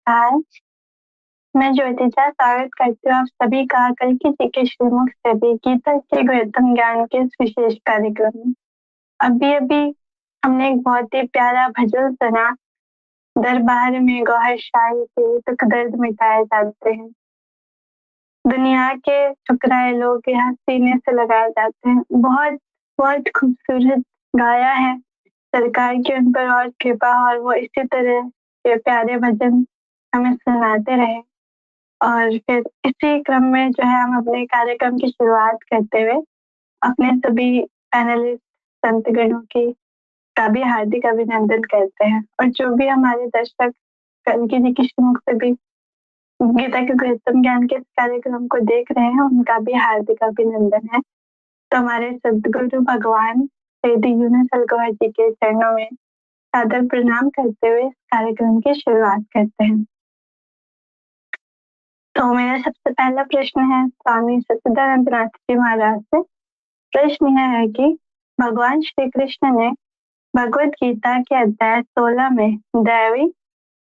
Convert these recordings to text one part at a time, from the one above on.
नमस्कार, मैं ज्योतिजा स्वागत करती हूँ आप सभी का कल्कि जी के श्रीमुख से भी गीता के गुरुत्तम ज्ञान के इस विशेष कार्यक्रम में। अभी हमने एक बहुत ही प्यारा भजन सुना। दरबार में गौहर शाही के दुख दर्द मिटाए जाते हैं, दुनिया के ठुकराए लोग यहाँ सीने से लगाए जाते हैं। बहुत बहुत खूबसूरत गाया है। सरकार की उन पर और कृपा और वो इसी तरह ये प्यारे भजन हमें सुनाते रहे। और फिर इसी क्रम में जो है हम अपने कार्यक्रम की शुरुआत करते हुए अपने सभी पैनलिस्ट संतगणों की का भी हार्दिक अभिनंदन करते हैं। और जो भी हमारे दर्शक कल्कि जी की श्रीमुख से भी गीता के गुरुत्तम ज्ञान के इस कार्यक्रम को देख रहे हैं, उनका भी हार्दिक अभिनंदन है। तो हमारे सदगुरु भगवान श्री यूनुस गौहर जी के चरणों में सादर प्रणाम करते हुए इस कार्यक्रम की शुरुआत करते हैं। तो मेरा सबसे पहला प्रश्न है स्वामी सच्चिदानंद जी महाराज से। प्रश्न यह है कि भगवान श्री कृष्ण ने भगवत गीता के अध्याय 16 में दैवी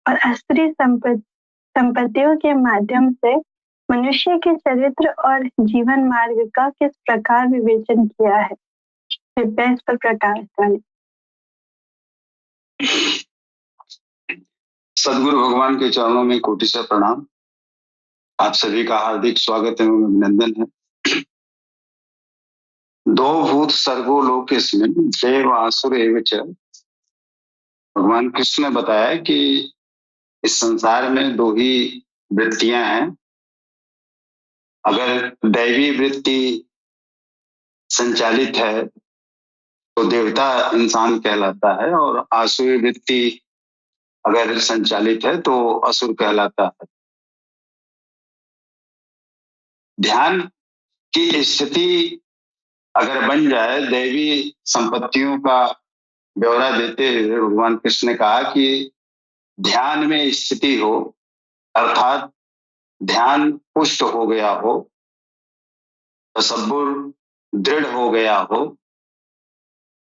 और असुरी संपत्तियों के माध्यम से मनुष्य के चरित्र और जीवन मार्ग का किस प्रकार विवेचन किया है? कृपया इस पर प्रकाश डालें। सदगुरु भगवान के चरणों में कोटि से प्रणाम। आप सभी का हार्दिक स्वागत एवं अभिनंदन है। दो भूत सर्गो लोकेस्मिन् देव आसुर एव च। भगवान कृष्ण ने बताया कि इस संसार में दो ही वृत्तियां हैं। अगर दैवी वृत्ति संचालित है तो देवता इंसान कहलाता है, और आसुरी वृत्ति अगर संचालित है तो असुर कहलाता है। ध्यान की स्थिति अगर बन जाए, दैवी संपत्तियों का ब्यौरा देते हुए भगवान कृष्ण ने कहा कि ध्यान में स्थिति हो, अर्थात ध्यान पुष्ट हो गया हो, तसब्बुर दृढ़ हो गया हो,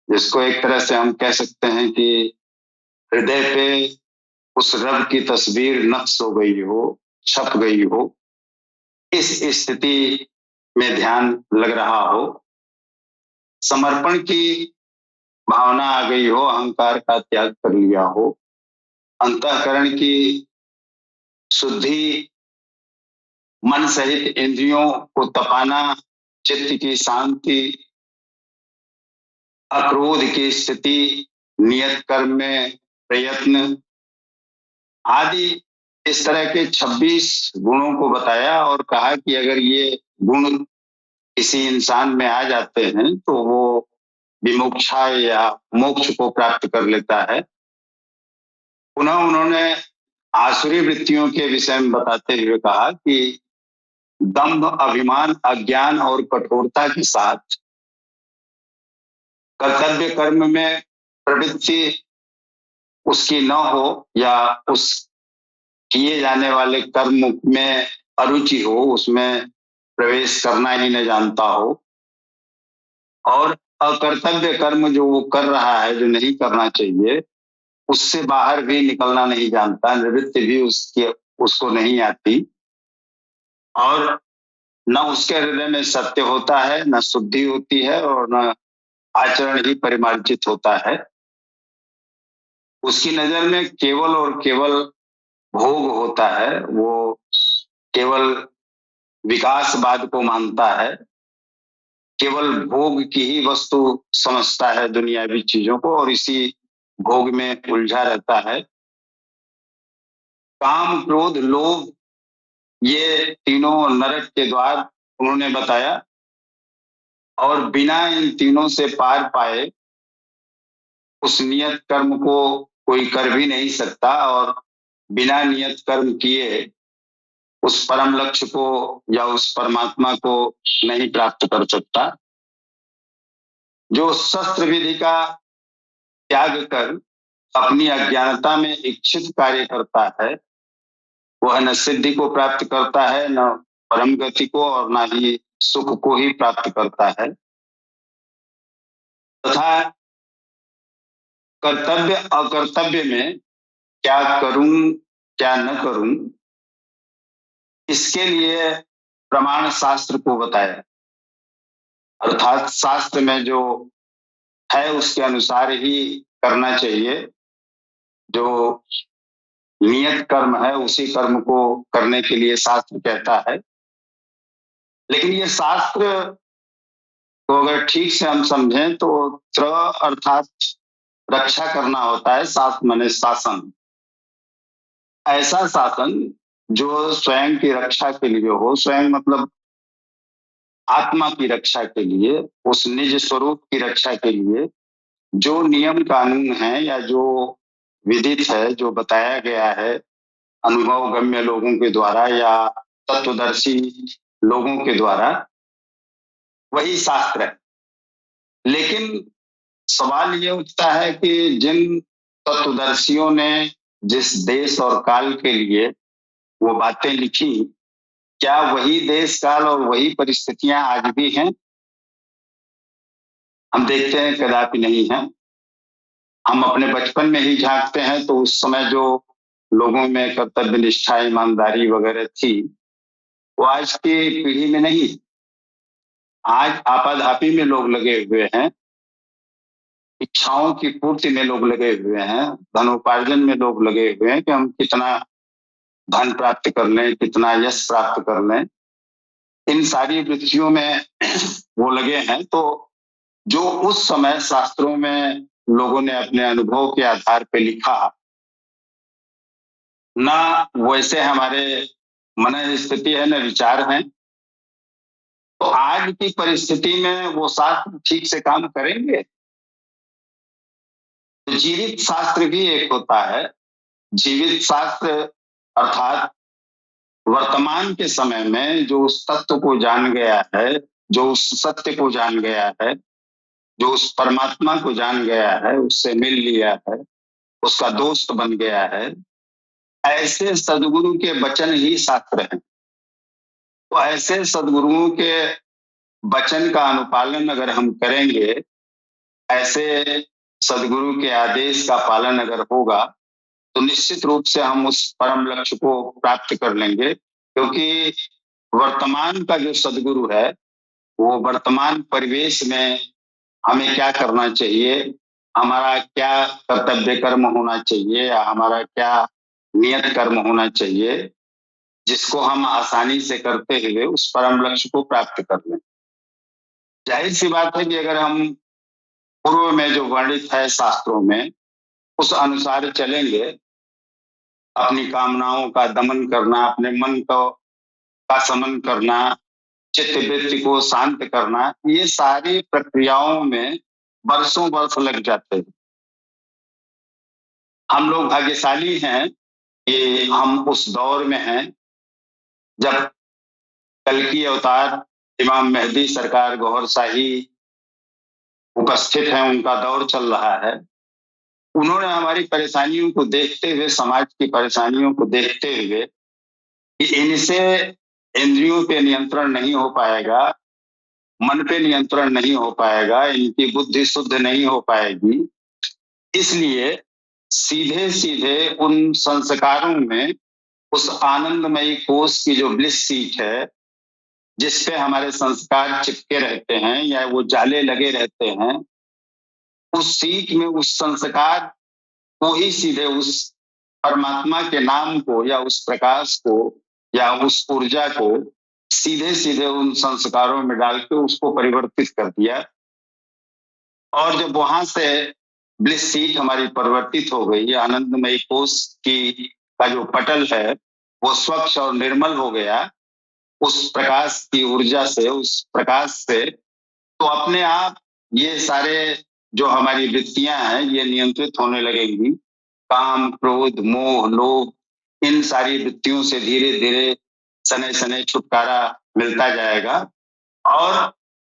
जिसको एक तरह से हम कह सकते हैं कि हृदय पे उस रब की तस्वीर नक्श हो गई हो, छप गई हो, इस स्थिति में ध्यान लग रहा हो, समर्पण की भावना आ गई हो, अहंकार का त्याग कर लिया हो, अंतःकरण की शुद्धि, मन सहित इंद्रियों को तपाना, चित्त की शांति, अक्रोध की स्थिति, नियत कर्म में प्रयत्न आदि, इस तरह के 26 गुणों को बताया और कहा कि अगर ये गुण किसी इंसान में आ जाते हैं तो वो विमोक्षा या मोक्ष को प्राप्त कर लेता है। पुनः उन्होंने आसुरी वृत्तियों के विषय में बताते हुए कहा कि दंभ, अभिमान, अज्ञान और कठोरता के साथ कर्तव्य कर्म में प्रवृत्ति उसकी न हो, या उस किए जाने वाले कर्म में अरुचि हो, उसमें प्रवेश करना ही न जानता हो, और अकर्तव्य कर्म जो वो कर रहा है, जो नहीं करना चाहिए, उससे बाहर भी निकलना नहीं जानता, निवृत्ति भी उसको नहीं आती, और न उसके हृदय में सत्य होता है, न शुद्धि होती है, और न आचरण ही परिमार्जित होता है। उसकी नजर में केवल और केवल भोग होता है। वो केवल विकासवाद को मानता है, केवल भोग की ही वस्तु समझता है दुनियावी चीजों को, और इसी भोग में उलझा रहता है। काम, क्रोध, लोभ, ये तीनों नरक के द्वार उन्होंने बताया, और बिना इन तीनों से पार पाए उस नियत कर्म को कोई कर भी नहीं सकता, और बिना नियत कर्म किए उस परम लक्ष्य को या उस परमात्मा को नहीं प्राप्त कर सकता। जो शस्त्र विधि का त्याग कर अपनी अज्ञानता में इच्छित कार्य करता है, वह न सिद्धि को प्राप्त करता है, न परम गति को, और न ही सुख को ही प्राप्त करता है। तथा कर्तव्य अकर्तव्य में क्या करूं क्या न करूं, इसके लिए प्रमाण शास्त्र को बताया। अर्थात शास्त्र में जो है उसके अनुसार ही करना चाहिए। जो नियत कर्म है उसी कर्म को करने के लिए शास्त्र कहता है। लेकिन ये शास्त्र को अगर ठीक से हम समझें तो त्र अर्थात रक्षा करना होता है, शास्त्र माने शासन। ऐसा शासन जो स्वयं की रक्षा के लिए हो, स्वयं मतलब आत्मा की रक्षा के लिए, उस निज स्वरूप की रक्षा के लिए जो नियम कानून है या जो विदित है, जो बताया गया है अनुभव गम्य लोगों के द्वारा या तत्वदर्शी लोगों के द्वारा, वही शास्त्र है। लेकिन सवाल ये उठता है कि जिन तत्वदर्शियों ने जिस देश और काल के लिए वो बातें लिखी, क्या वही देश काल और वही परिस्थितियां आज भी हैं? हम देखते हैं कदापि नहीं है। हम अपने बचपन में ही झांकते हैं तो उस समय जो लोगों में कर्तव्य निष्ठा, ईमानदारी वगैरह थी, वो आज की पीढ़ी में नहीं। आज आपाधापी में लोग लगे हुए हैं, इच्छाओं की पूर्ति में लोग लगे हुए हैं, धनोपार्जन में लोग लगे हुए हैं कि हम कितना धन प्राप्त कर लें, कितना यश प्राप्त कर लें। इन सारी वृत्तियों में वो लगे हैं। तो जो उस समय शास्त्रों में लोगों ने अपने अनुभव के आधार पर लिखा, ना वैसे हमारे मन स्थिति है, न विचार है। तो आज की परिस्थिति में वो शास्त्र ठीक से काम करेंगे? जीवित शास्त्र भी एक होता है। जीवित शास्त्र अर्थात वर्तमान के समय में जो उस तत्व को जान गया है, जो उस सत्य को जान गया है, जो उस परमात्मा को जान गया है, उससे मिल लिया है, उसका दोस्त बन गया है, ऐसे सदगुरु के वचन ही शास्त्र हैं। तो ऐसे सदगुरुओं के वचन का अनुपालन अगर हम करेंगे, ऐसे सदगुरु के आदेश का पालन अगर होगा, तो निश्चित रूप से हम उस परम लक्ष्य को प्राप्त कर लेंगे। क्योंकि वर्तमान का जो सदगुरु है, वो वर्तमान परिवेश में हमें क्या करना चाहिए, हमारा क्या कर्तव्य कर्म होना चाहिए या हमारा क्या नियत कर्म होना चाहिए, जिसको हम आसानी से करते हुए उस परम लक्ष्य को प्राप्त कर लें। जाहिर सी बात है कि अगर हम पूर्व में जो वर्णित है शास्त्रों में, उस अनुसार चलेंगे, अपनी कामनाओं का दमन करना, अपने मन का समन करना, चित्त वृत्ति को शांत करना, ये सारी प्रक्रियाओं में वर्षों वर्ष लग जाते हैं। हम लोग भाग्यशाली हैं कि हम उस दौर में हैं जब कल्कि अवतार इमाम मेहदी सरकार गौहर शाही उपस्थित हैं, उनका दौर चल रहा है। उन्होंने हमारी परेशानियों को देखते हुए, समाज की परेशानियों को देखते हुए कि इनसे इंद्रियों पे नियंत्रण नहीं हो पाएगा, मन पे नियंत्रण नहीं हो पाएगा, इनकी बुद्धि शुद्ध नहीं हो पाएगी, इसलिए सीधे सीधे उन संस्कारों में उस आनंदमयी कोष की जो ब्लिस सीट है, जिसपे हमारे संस्कार चिपके रहते हैं या वो जाले लगे रहते हैं, उस सीट में उस संस्कार को ही सीधे उस परमात्मा के नाम को या उस प्रकाश को या उस ऊर्जा को सीधे सीधे उन संस्कारों में डाल के उसको परिवर्तित कर दिया। और जब वहां से ब्लिस सीट हमारी परिवर्तित हो गई, आनंदमयी कोष की का जो पटल है वो स्वच्छ और निर्मल हो गया उस प्रकाश की ऊर्जा से, उस प्रकाश से, तो अपने आप ये सारे जो हमारी वृत्तियां हैं ये नियंत्रित होने लगेंगी। काम, क्रोध, मोह, लोभ, इन सारी वृत्तियों से धीरे धीरे सने सने छुटकारा मिलता जाएगा और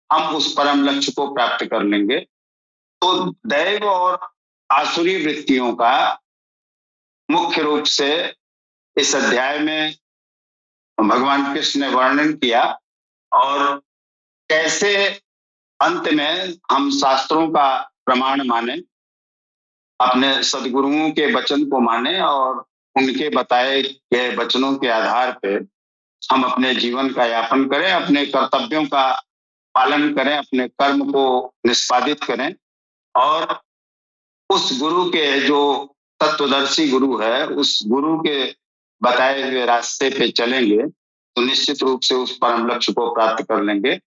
हम उस परम लक्ष्य को प्राप्त कर लेंगे। तो दैव और आसुरी वृत्तियों का मुख्य रूप से इस अध्याय में भगवान कृष्ण ने वर्णन किया और कैसे अंत में हम शास्त्रों का प्रमाण माने, अपने सदगुरुओं के वचन को माने और उनके बताए गए वचनों के आधार पे हम अपने जीवन का यापन करें, अपने कर्तव्यों का पालन करें, अपने कर्म को निष्पादित करें और उस गुरु के जो तत्वदर्शी गुरु है, उस गुरु के बताए हुए रास्ते पे चलेंगे तो निश्चित रूप से उस परम लक्ष्य को प्राप्त कर लेंगे,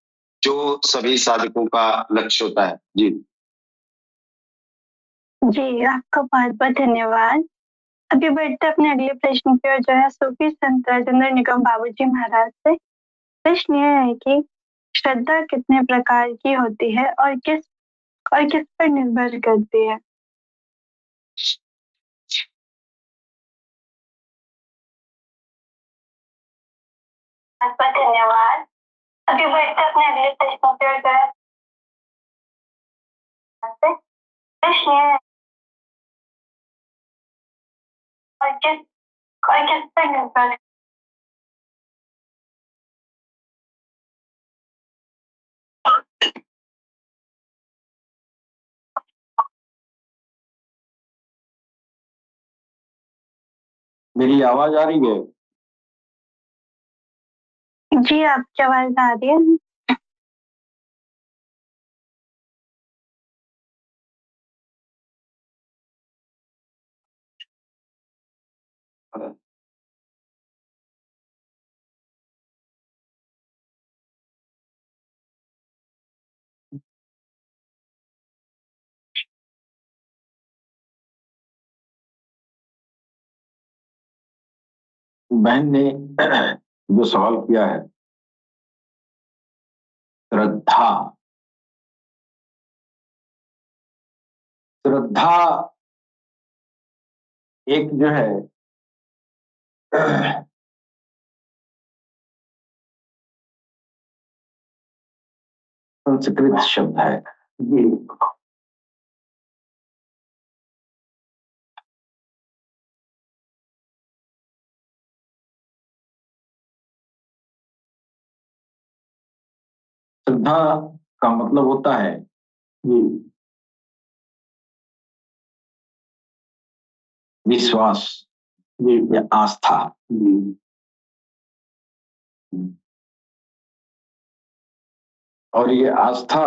जो सभी साधकों का लक्ष्य होता है। जी जी, आपका बहुत-बहुत धन्यवाद। अभी बढ़ते अपने अगले प्रश्न की ओर जो है सूफी संत राजेंद्र निगम बाबूजी महाराज से। प्रश्न यह है कि श्रद्धा कितने प्रकार की होती है और किस पर निर्भर करती है? बहुत धन्यवाद। अभी बढ़ते अपने अगले प्रश्न की ओर जो है प्रश्न यह है और किस पर निर्भर मेरी आवाज आ रही है? जी, आपकी आवाज आ रही है। बहन ने जो सवाल किया है, श्रद्धा श्रद्धा एक जो है संस्कृत शब्द है। श्रद्धा का मतलब होता है विश्वास या आस्था। और ये आस्था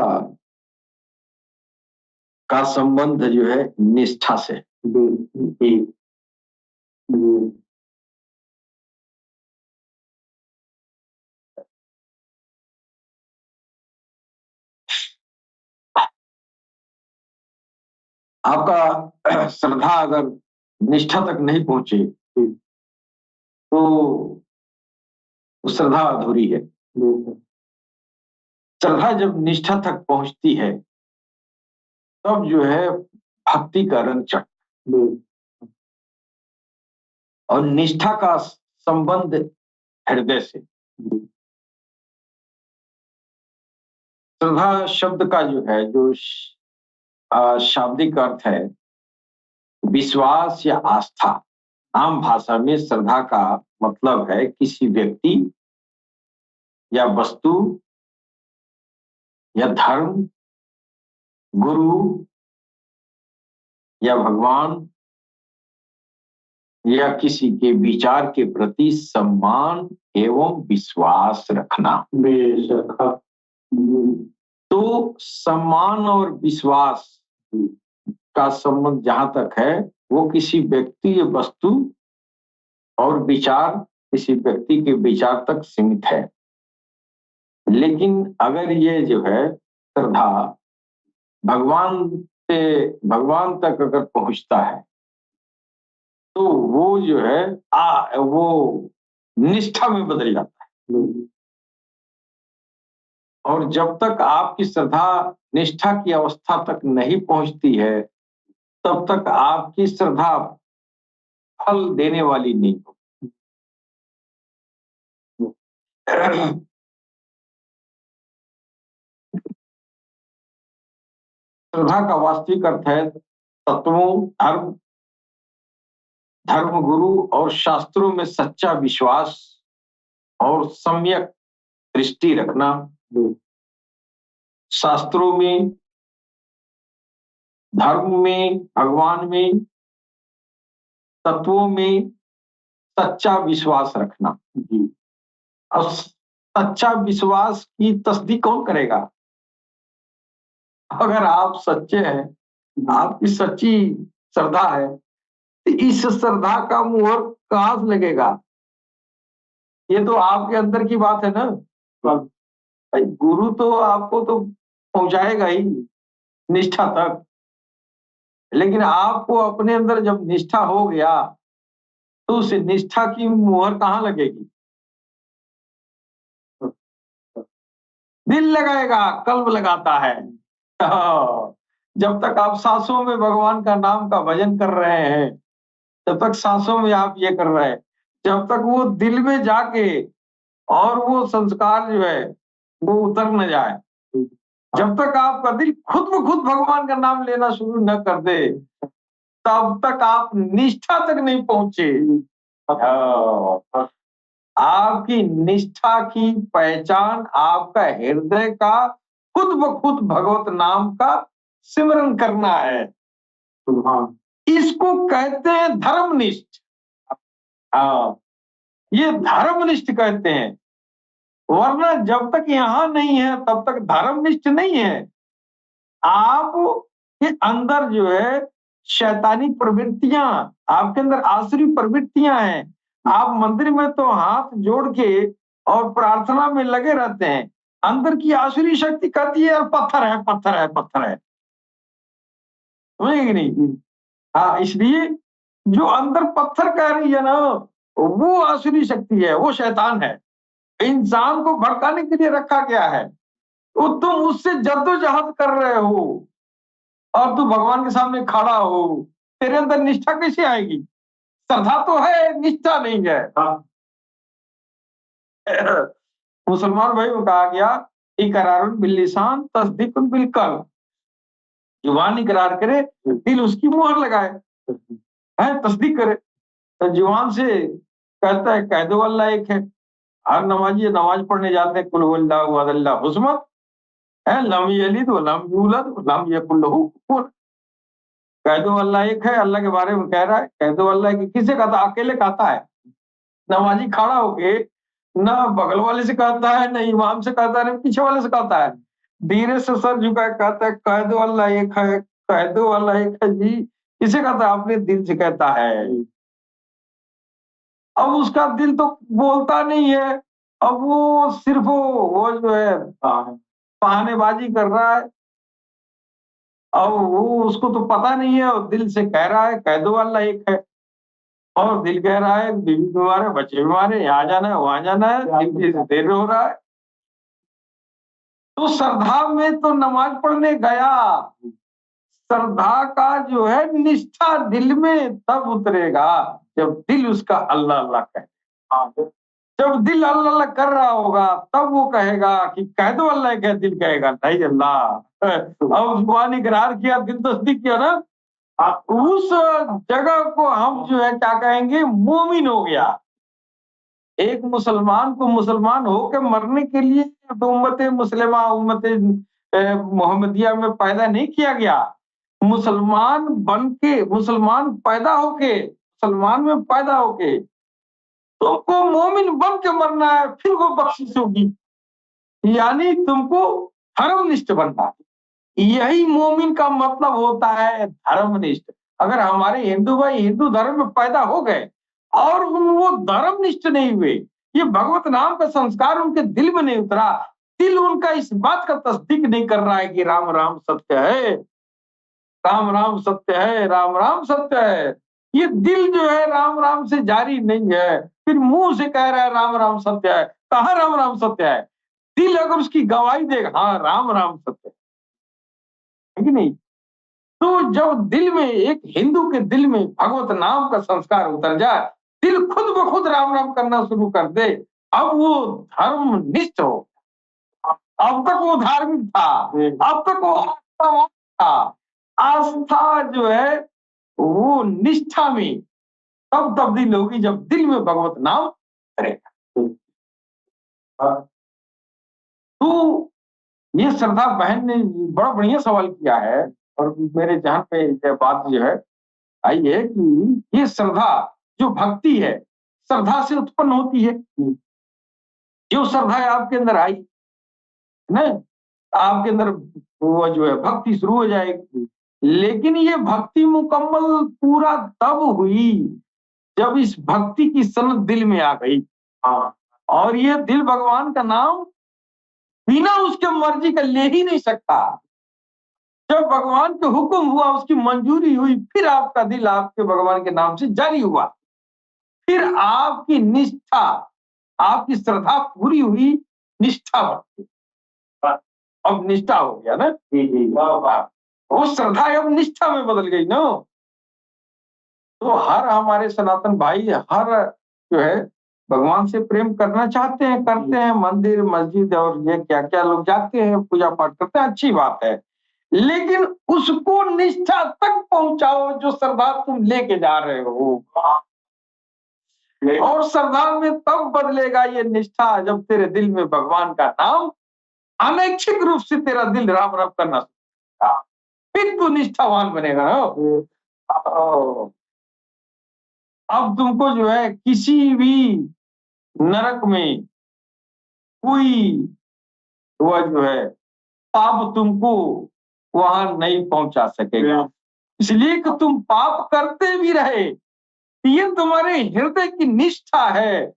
का संबंध जो है निष्ठा से। आपका श्रद्धा अगर निष्ठा तक नहीं पहुंचे तो श्रद्धा अधूरी है। श्रद्धा जब निष्ठा तक पहुंचती है तब जो है भक्ति का रंग चढ़ और निष्ठा का संबंध हृदय से। श्रद्धा शब्द का जो है जो शाब्दिक अर्थ है विश्वास या आस्था। आम भाषा में श्रद्धा का मतलब है किसी व्यक्ति या वस्तु या धर्म, गुरु या भगवान या किसी के विचार के प्रति सम्मान एवं विश्वास रखना। तो सम्मान और विश्वास का संबंध जहां तक है वो किसी व्यक्ति या वस्तु और विचार किसी व्यक्ति के विचार तक सीमित है। लेकिन अगर ये जो है श्रद्धा भगवान तक अगर पहुंचता है तो वो जो है वो निष्ठा में बदल जाता है। और जब तक आपकी श्रद्धा निष्ठा की अवस्था तक नहीं पहुंचती है तब तक आपकी श्रद्धा फल देने वाली नहीं हो। श्रद्धा का वास्तविक अर्थ है तत्वों, धर्म गुरु और शास्त्रों में सच्चा विश्वास और सम्यक दृष्टि रखना। शास्त्रों में, धर्म में, भगवान में, तत्वों में सच्चा विश्वास रखना। जी। और सच्चा विश्वास की तस्दीक कौन करेगा? अगर आप सच्चे हैं, आपकी सच्ची श्रद्धा है, तो इस श्रद्धा का मुहर कहाँ से लगेगा? ये तो आपके अंदर की बात है ना। भाई गुरु तो आपको तो पहुंचाएगा ही निष्ठा तक, लेकिन आपको अपने अंदर जब निष्ठा हो गया तो उस निष्ठा की मुहर कहाँ लगेगी? दिल लगाएगा, कल्ब लगाता है। जब तक आप सांसों में भगवान का नाम का भजन कर रहे हैं, जब तक सांसों में आप ये कर रहे हैं, जब तक वो दिल में जाके और वो संस्कार जो है वो उतर न जाए, जब तक आपका दिल खुद ब खुद भगवान का नाम लेना शुरू न कर दे, तब तक आप निष्ठा तक नहीं पहुंचे। आपकी निष्ठा की पहचान आपका हृदय का खुद ब खुद भगवत नाम का सिमरन करना है। इसको कहते हैं धर्मनिष्ठ। ये धर्मनिष्ठ कहते हैं, वरना जब तक यहां नहीं है तब तक धर्मनिष्ठ नहीं है। आप के अंदर जो है शैतानी प्रवृत्तियां, आपके अंदर आसुरी प्रवृत्तियां हैं। आप मंदिर में तो हाथ जोड़ के और प्रार्थना में लगे रहते हैं, अंदर की आसुरी शक्ति कहती है यार पत्थर है, पत्थर है, पत्थर है। समझे कि नहीं? हाँ, इसलिए जो अंदर पत्थर कह रही है ना, वो आसुरी शक्ति है, वो शैतान है। इंसान को भड़काने के लिए रखा गया है। तो तुम उससे जद्दोजहद कर रहे हो और तू भगवान के सामने खड़ा हो, तेरे अंदर निष्ठा कैसे आएगी? श्रद्धा तो है, निष्ठा नहीं है। मुसलमान भाई को कहा गया इकरारुन बिल लिसान तस्दीकुन बिल कल्ब, जुबान इकरार करे, दिल उसकी मुहर लगाए, है तस्दीक करे। तो जुबान से कहता है कह दो अल्लाह एक है। हर नमाजी नमाज पढ़ने जाते हैं, कुल हुवल्लाहु अहद अल्लाहु समद, है लम यलिद व लम यूलद व लम यकुल लहू कुफुवन। कह दो अल्लाह एक है, अल्लाह के बारे में कह रहा है। कह दो अल्लाह की किसे कहता? अकेले कहता है। नमाजी खड़ा होके ना बगल वाले से कहता है, न इमाम से कहता है, न पीछे वाले से कहता है, धीरे से सर झुका कहता है कह दो अल्लाह एक है, कह दो अल्लाह एक है। जी किसे कहता है? अपने दिल से कहता है। अब उसका दिल तो बोलता नहीं है, अब वो सिर्फ वो जो है बहानेबाजी कर रहा है। अब वो उसको तो पता नहीं है, और दिल से कह रहा है कह दो अल्लाह एक है, और दिल कह रहा है बीवी बीमार है, बच्चे बीमार है, यहाँ जाना है, वहां जाना है, दिल देर हो रहा है। तो श्रद्धा में तो नमाज पढ़ने गया, श्रद्धा का जो है निष्ठा दिल में तब उतरेगा जब दिल उसका अल्लाह अल्लाह कहे। जब दिल अल्लाह अल्लाह कर रहा होगा तब वो कहेगा कि कह दो अल्लाह क्या, दिल कहेगा नहीं अल्लाह। अब जुबान इकरार किया, दिल तस्दीक किया ना, उस जगह को हम जो है क्या कहेंगे, मोमिन हो गया। एक मुसलमान को मुसलमान होकर मरने के लिए उम्मत मुस्लिमा, उम्मत मोहम्मदिया में पैदा नहीं किया गया। मुसलमान बन के, मुसलमान पैदा होके, मुसलमान में पैदा होके तुमको मोमिन बन के मरना है, फिर वो बख्शिश होगी। यानी तुमको धर्मनिष्ठ बनना है। यही मोमिन का मतलब होता है, धर्मनिष्ठ। अगर हमारे हिंदू भाई हिंदू धर्म में पैदा हो गए और वो धर्मनिष्ठ नहीं हुए, ये भगवत नाम का संस्कार उनके दिल में नहीं उतरा, दिल उनका इस बात का तस्दीक नहीं कर रहा है कि राम राम सत्य है, राम राम सत्य है, राम राम सत्य है, ये दिल जो है राम राम से जारी नहीं है, फिर मुंह से कह रहा है राम राम सत्य है। कहाँ राम राम सत्य है? दिल अगर उसकी गवाही देगा हाँ राम राम सत्य है कि नहीं? तो जब दिल में, एक हिंदू के दिल में भगवत नाम का संस्कार उतर जाए, दिल खुद ब खुद राम राम करना शुरू कर दे, अब वो धर्मनिष्ठ हो। अब तक वो धार्मिक था, अब तक वो आस्थावान था। आस्था जो है वो निष्ठा में तब तब्दील होगी जब दिल में भगवत नाम करेगा। तो ये श्रद्धा बहन ने बड़ा बढ़िया सवाल किया है, और मेरे ध्यान पे यह बात जो है आई है कि ये श्रद्धा जो भक्ति है, श्रद्धा से उत्पन्न होती है। जो श्रद्धा आपके अंदर आई ना, आपके अंदर वो जो है भक्ति शुरू हो जाएगी। लेकिन ये भक्ति मुकम्मल पूरा तब हुई जब इस भक्ति की सनत दिल में आ गई। और ये दिल भगवान का नाम बिना उसके मर्जी का ले ही नहीं सकता। जब भगवान के हुक्म हुआ, उसकी मंजूरी हुई, फिर आपका दिल आपके भगवान के नाम से जारी हुआ। फिर आपकी निष्ठा, आपकी श्रद्धा पूरी हुई, निष्ठा बढ़ती। अब निष्ठा हो गया ना। वो श्रद्धा अब निष्ठा में बदल गई ना। तो हर हमारे सनातन भाई हर जो है भगवान से प्रेम करना चाहते हैं, करते हैं, मंदिर मस्जिद और ये क्या क्या लोग जाते हैं, पूजा पाठ करते हैं, अच्छी बात है। लेकिन उसको निष्ठा तक पहुंचाओ जो श्रद्धा तुम लेके जा रहे हो। और श्रद्धा में तब बदलेगा ये निष्ठा जब तेरे दिल में भगवान का नाम अनैच्छिक रूप से तेरा दिल राम राम करना सीखेगा, फिर तू निष्ठावान बनेगा ना। अब तुमको जो है किसी भी नरक में कोई वह जो है पाप तुमको वहां नहीं पहुंचा सकेगा। इसलिए कि तुम पाप करते भी रहे, ये तुम्हारे हृदय की निष्ठा है,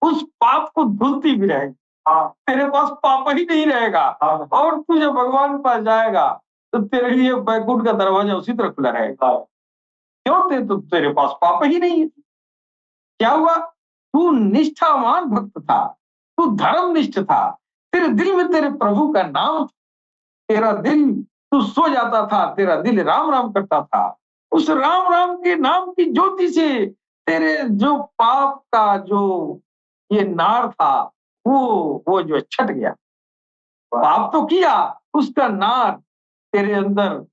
उस पाप को धुलती भी रहेगी। तेरे पास पाप ही नहीं रहेगा। और तू जब भगवान के पास जाएगा तो तेरे लिए बैकुंठ का दरवाजा उसी तरह खुला रहेगा। क्यों? तो तेरे पास पाप ही नहीं है। क्या हुआ? तू निष्ठावान भक्त था, तू धर्मनिष्ठ था, तेरे दिल में तेरे प्रभु का नाम, तेरा दिल, तू सो जाता था, तेरा दिल राम राम करता था। उस राम राम के नाम की ज्योति से तेरे जो पाप का जो ये नार था वो जो छट गया। पाप तो किया, उसका नार तेरे अंदर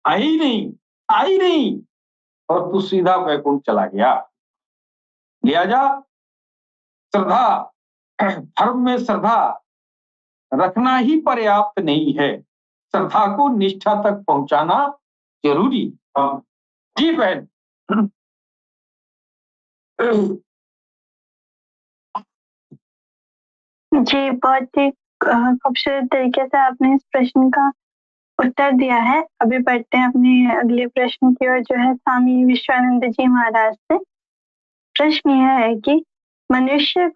आई नहीं, और तू सीधा वैकुंठ चला गया। लिहाजा श्रद्धा, धर्म में श्रद्धा रखना ही पर्याप्त नहीं है, श्रद्धा को निष्ठा तक पहुंचाना जरूरी। जी बहन। जी, बहुत ही खूबसूरत तरीके से आपने इस प्रश्न का उत्तर दिया है। अभी बढ़ते हैं अपने अगले प्रश्न की ओर, जो है स्वामी विश्वानंद जी महाराज से। प्रश्न यह है कि मनुष्य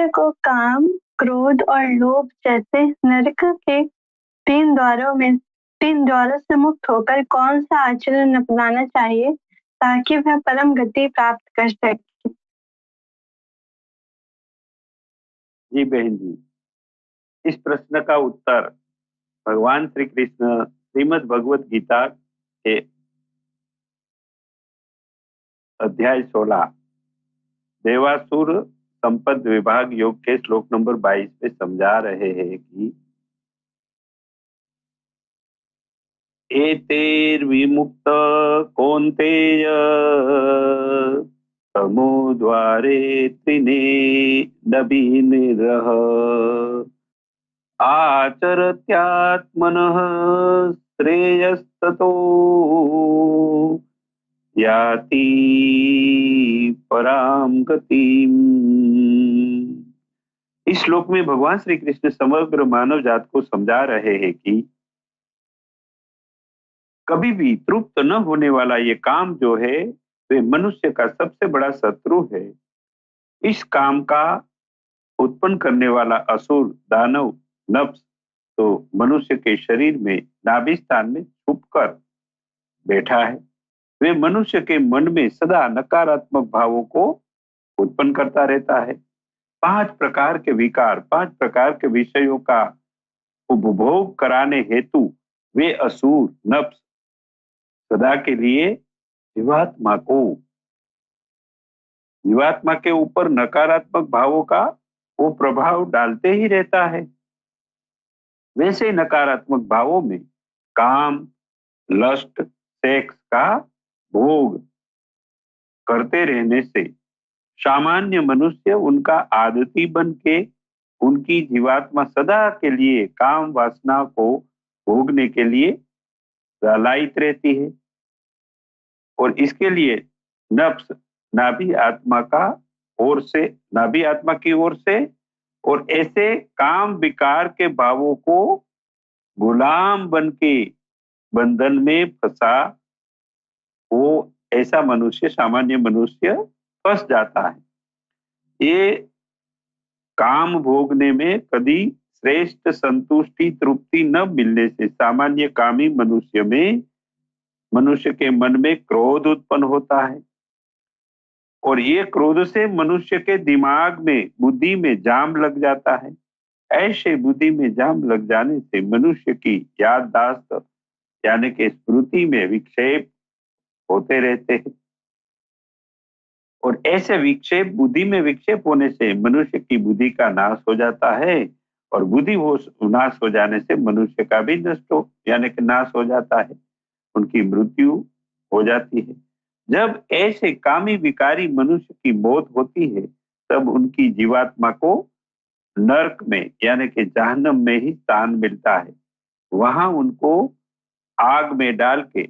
को काम, क्रोध और लोभ जैसे नरक के 3 द्वारों से मुक्त होकर कौन सा आचरण अपनाना चाहिए ताकि वह परम गति प्राप्त कर सके? जी बहन जी, इस प्रश्न का उत्तर भगवान श्री कृष्ण श्रीमद् भगवत गीता के अध्याय 16 देवासुर संपद विभाग योग के श्लोक नंबर 22 में समझा रहे हैं कि एतेर्विमुक्त कौन्तेय तमोद्वारे त्रिने नबीनिरः आचरत्यात्मनः श्रेयस्ततो याति पराम गतिम। इस श्लोक में भगवान श्री कृष्ण समग्र मानव जात को समझा रहे हैं कि कभी भी तृप्त न होने वाला ये काम जो है वे मनुष्य का सबसे बड़ा शत्रु है। इस काम का उत्पन्न करने वाला असुर, दानव, नफ्स तो मनुष्य के शरीर में नाभि स्थान में छुपकर बैठा है। वे मनुष्य के मन में सदा नकारात्मक भावों को उत्पन्न करता रहता है। 5 प्रकार के विकार, 5 प्रकार के विषयों का उपभोग कराने हेतु वे असुर, नफ्स सदा के लिए जीवात्मा के ऊपर नकारात्मक भावों का वो प्रभाव डालते ही रहता है। वैसे नकारात्मक भावों में काम, लस्ट, सेक्स का भोग करते रहने से सामान्य मनुष्य उनका आदती बन के उनकी जीवात्मा सदा के लिए काम वासना को भोगने के लिए लालायित रहती है। और इसके लिए नफ्स नाभि आत्मा की ओर से, और ऐसे काम विकार के भावों को गुलाम बन के बंधन में फंसा, वो ऐसा मनुष्य, सामान्य मनुष्य फंस जाता है। ये काम भोगने में कभी श्रेष्ठ संतुष्टि तृप्ति न मिलने से सामान्य कामी मनुष्य के मन में क्रोध उत्पन्न होता है, और ये क्रोध से मनुष्य के दिमाग में, बुद्धि में जाम लग जाता है। ऐसे बुद्धि में जाम लग जाने से मनुष्य की याददाश्त यानी कि स्मृति में विक्षेप होते रहते हैं, और ऐसे विक्षेप, बुद्धि में विक्षेप होने से मनुष्य की बुद्धि का नाश हो जाता है, और बुद्धि नाश हो जाने से मनुष्य का भी यानी कि नाश हो जाता है, उनकी मृत्यु हो जाती है। जब ऐसे कामी विकारी मनुष्य की मौत होती है, तब उनकी जीवात्मा को नरक में यानी कि जहन्नम में ही स्थान मिलता है। वहां उनको आग में डाल के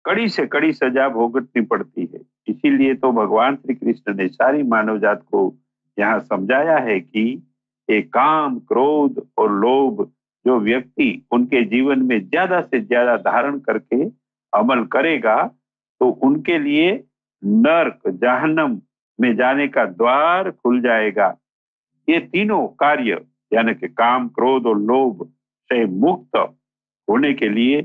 कड़ी से कड़ी सजा भुगतनी पड़ती है। इसीलिए तो भगवान श्री कृष्ण ने सारी मानव जात को यहाँ समझाया है कि ये काम, क्रोध और लोभ जो व्यक्ति उनके जीवन में ज्यादा से ज्यादा धारण करके अमल करेगा, तो उनके लिए नरक, जहन्नम में जाने का द्वार खुल जाएगा। ये तीनों कार्य यानी कि काम, क्रोध और लोभ से मुक्त होने के लिए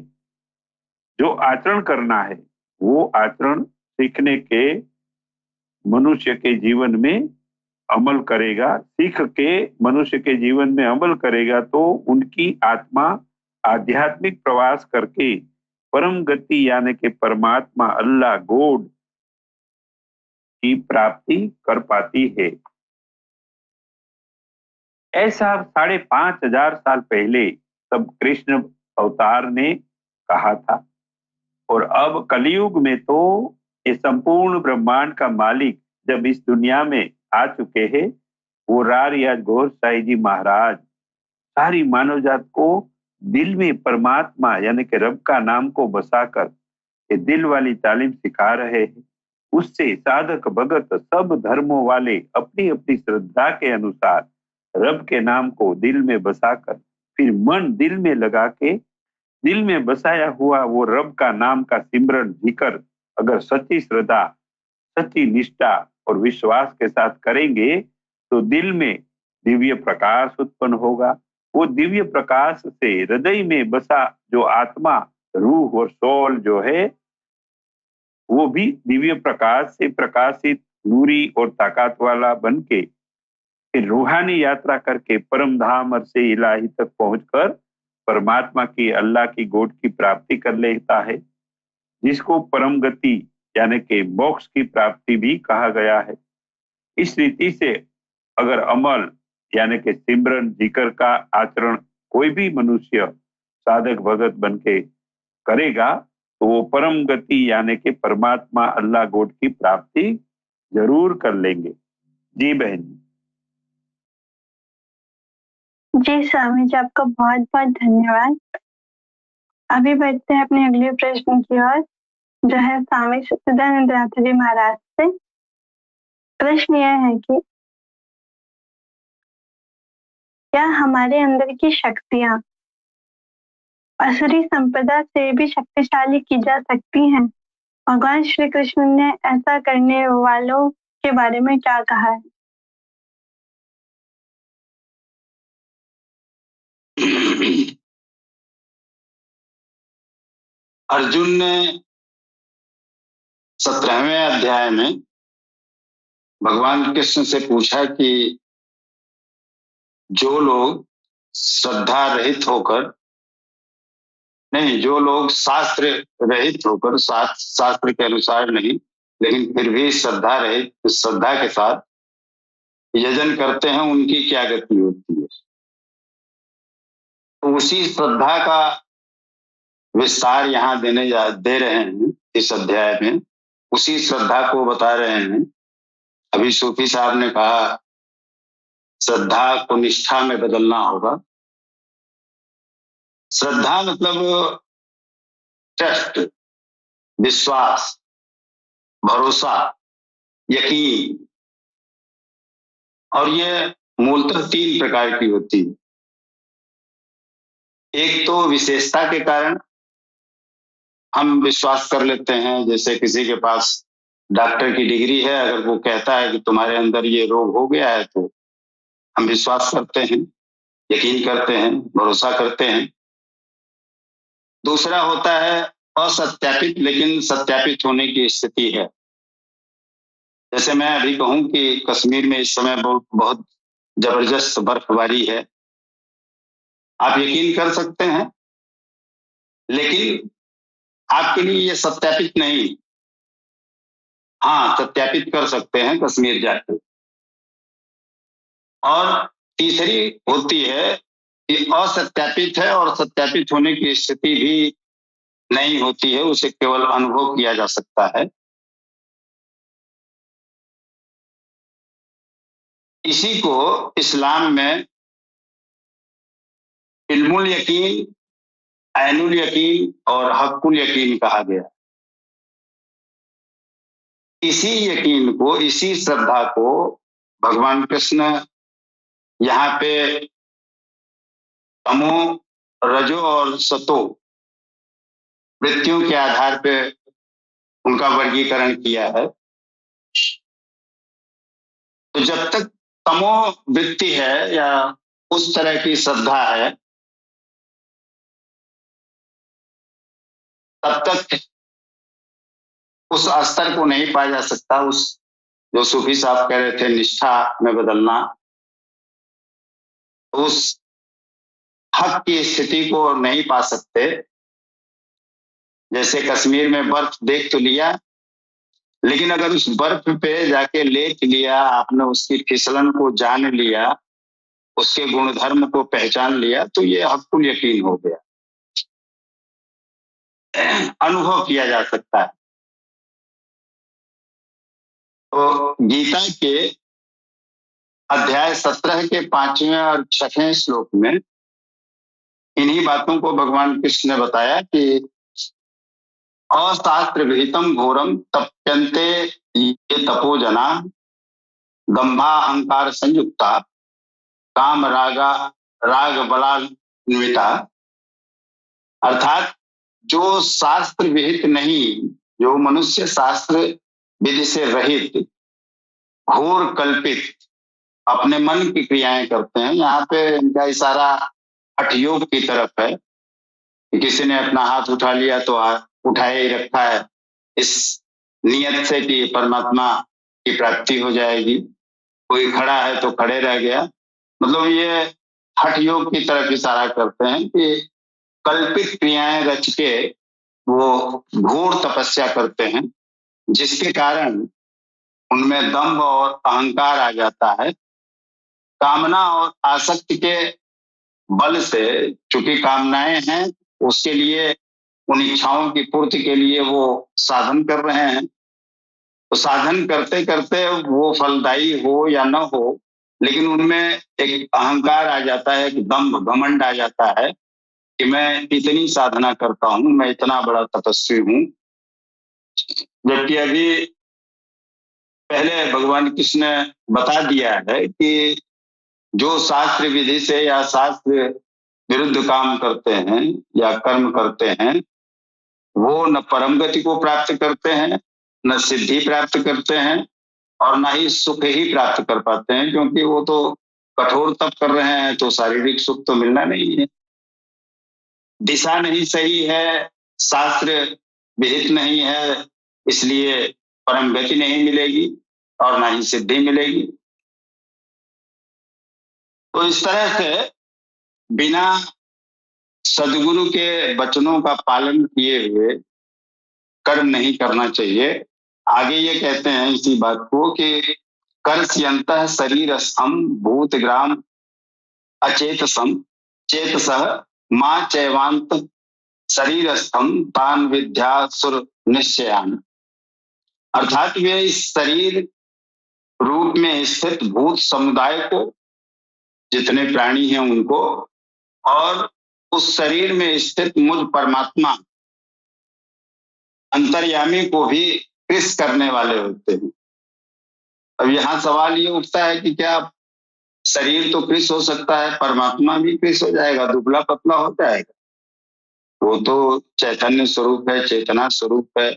जो आचरण करना है, वो आचरण सीखने के मनुष्य के जीवन में अमल करेगा, सीख के मनुष्य के जीवन में अमल करेगा, तो उनकी आत्मा आध्यात्मिक प्रवास करके परम गति यानी कि परमात्मा अल्लाह गॉड की प्राप्ति कर पाती है। ऐसा 5,500 साल पहले तब कृष्ण अवतार ने कहा था, और अब कलयुग में तो ये संपूर्ण ब्रह्मांड का मालिक जब इस दुनिया में आ चुके हैं, वो रारियाज घोष साई जी महाराज सारी मानव जात को दिल में परमात्मा यानी कि रब का नाम को बसाकर ये दिल वाली तालीम सिखा रहे हैं। उससे साधक भगत सब धर्मों वाले अपनी अपनी श्रद्धा के अनुसार रब के नाम को दिल में बसाकर, फिर मन दिल में लगा के, दिल में बसाया हुआ वो रब का नाम का सिमरन जिक्र अगर सच्ची श्रद्धा, सच्ची निष्ठा और विश्वास के साथ करेंगे, तो दिल में दिव्य प्रकाश उत्पन्न होगा। वो दिव्य प्रकाश से हृदय में बसा जो आत्मा, रूह और सोल जो है, वो भी दिव्य प्रकाश से प्रकाशित, नूरी और ताकत वाला बन के फिर रूहानी यात्रा करके परम धाम अर्शे इलाही तक पहुंचकर परमात्मा की, अल्लाह की गोद की प्राप्ति कर लेता है, जिसको परम गति यानी कि मोक्ष की प्राप्ति भी कहा गया है। इस रीति से अगर अमल यानी कि सिमरन जिक्र का आचरण कोई भी मनुष्य साधक भगत बन के करेगा, तो वो परम गति यानी कि परमात्मा अल्लाह गोड की प्राप्ति जरूर कर लेंगे। जी बहन जी स्वामी जी, आपका बहुत बहुत धन्यवाद। अभी बढ़ते हैं अपने अगले प्रश्न की ओर, जो है स्वामी सच्चिदानंद जी महाराज से। प्रश्न यह है कि क्या हमारे अंदर की शक्तियां असुरी संपदा से भी शक्तिशाली की जा सकती हैं? भगवान श्री कृष्ण ने ऐसा करने वालों के बारे में क्या कहा है? अर्जुन ने 17वें अध्याय में भगवान कृष्ण से पूछा कि जो लोग श्रद्धा रहित होकर, नहीं, जो लोग शास्त्र रहित होकर, शास्त्र के अनुसार नहीं, लेकिन फिर भी श्रद्धा रहित, श्रद्धा के साथ यजन करते हैं, उनकी क्या गति होती है। तो उसी श्रद्धा का विस्तार यहाँ दे रहे हैं इस अध्याय में, उसी श्रद्धा को बता रहे हैं। अभी सूफी साहब ने कहा श्रद्धा को निष्ठा में बदलना होगा। श्रद्धा मतलब ट्रस्ट, विश्वास, भरोसा, यकीन, और ये मूलतः 3 प्रकार की होती है। एक तो विशेषता के कारण हम विश्वास कर लेते हैं, जैसे किसी के पास डॉक्टर की डिग्री है, अगर वो कहता है कि तुम्हारे अंदर ये रोग हो गया है, तो हम विश्वास करते हैं, यकीन करते हैं, भरोसा करते हैं। दूसरा होता है असत्यापित लेकिन सत्यापित होने की स्थिति है। जैसे मैं अभी कहूं कि कश्मीर में इस समय बहुत जबरदस्त बर्फबारी है, आप यकीन कर सकते हैं, लेकिन आपके लिए ये सत्यापित नहीं। हाँ, सत्यापित कर सकते हैं कश्मीर जाके। और तीसरी होती है कि असत्यापित है और सत्यापित होने की स्थिति भी नहीं होती है, उसे केवल अनुभव किया जा सकता है। इसी को इस्लाम में इल्मुल यकीन, ऐनुल यकीन और हक्कुल यकीन कहा गया। इसी यकीन को, इसी श्रद्धा को भगवान कृष्ण यहाँ पे तमो, रजो और सतो वृत्तियों के आधार पे उनका वर्गीकरण किया है। तो जब तक तमो वृत्ति है या उस तरह की श्रद्धा है, तब तक उस स्तर को नहीं पाया जा सकता। उस जो सूफी साहब कह रहे थे निष्ठा में बदलना, उस हक की स्थिति को नहीं पा सकते। जैसे कश्मीर में बर्फ देख तो लिया, लेकिन अगर उस बर्फ पे जाके लेट लिया, आपने उसकी फिसलन को जान लिया, उसके गुणधर्म को पहचान लिया, तो ये हक्कुल यकीन हो गया, अनुभव किया जा सकता है। तो गीता के अध्याय 17 के 5वें और 6वें श्लोक में इन्हीं बातों को भगवान कृष्ण ने बताया कि अशास्त्र विहितम घोरम तप्यन्ते ये तपो जना दंभा अहंकार संयुक्ता काम राग बलान्विता। अर्थात जो शास्त्र विहित नहीं, जो मनुष्य शास्त्र विधि से रहित, घोर कल्पित अपने मन की क्रियाएं करते हैं। यहाँ पे इनका इशारा हठ योग की तरफ है कि किसी ने अपना हाथ उठा लिया तो उठाए ही रखा है, इस नियत से कि परमात्मा की प्राप्ति हो जाएगी। कोई खड़ा है तो खड़े रह गया, मतलब ये हठ योग की तरफ इशारा करते हैं कि कल्पित क्रियाएं रच के वो घोर तपस्या करते हैं, जिसके कारण उनमें दंभ और अहंकार आ जाता है। कामना और आसक्ति के बल से, चूंकि कामनाएं हैं, उसके लिए, उन इच्छाओं की पूर्ति के लिए वो साधन कर रहे हैं। तो साधन करते करते वो फलदायी हो या न हो, लेकिन उनमें एक अहंकार आ जाता है, एक दंभ, घमंड आ जाता है कि मैं इतनी साधना करता हूं, मैं इतना बड़ा तपस्वी हूं। जबकि अभी पहले भगवान कृष्ण ने बता दिया है कि जो शास्त्र विधि से या शास्त्र विरुद्ध काम करते हैं या कर्म करते हैं, वो न परम गति को प्राप्त करते हैं, न सिद्धि प्राप्त करते हैं, और न ही सुख ही प्राप्त कर पाते हैं, क्योंकि वो तो कठोर तप कर रहे हैं, तो शारीरिक सुख तो मिलना नहीं है। दिशा नहीं सही है, शास्त्र विहित नहीं है, इसलिए परम गति नहीं मिलेगी और ना ही सिद्धि मिलेगी। तो इस तरह से बिना सदगुरु के वचनों का पालन किए हुए कर्म नहीं करना चाहिए। आगे ये कहते हैं इसी बात को कि कर्ष्यन्तः शरीरस्थं भूतग्राम अचेतसं चेतसः मां चैवान्त शरीरस्थं तान विद्यासुर निश्चयान। अर्थात वे इस शरीर रूप में स्थित भूत समुदाय को, जितने प्राणी हैं उनको, और उस शरीर में स्थित मुझ परमात्मा अंतर्यामी को भी कृष करने वाले होते हैं। अब यहाँ सवाल ये उठता है कि क्या शरीर तो कृष हो सकता है, परमात्मा भी कृष हो जाएगा, दुबला पतला हो जाएगा? वो तो चैतन्य स्वरूप है, चेतना स्वरूप है,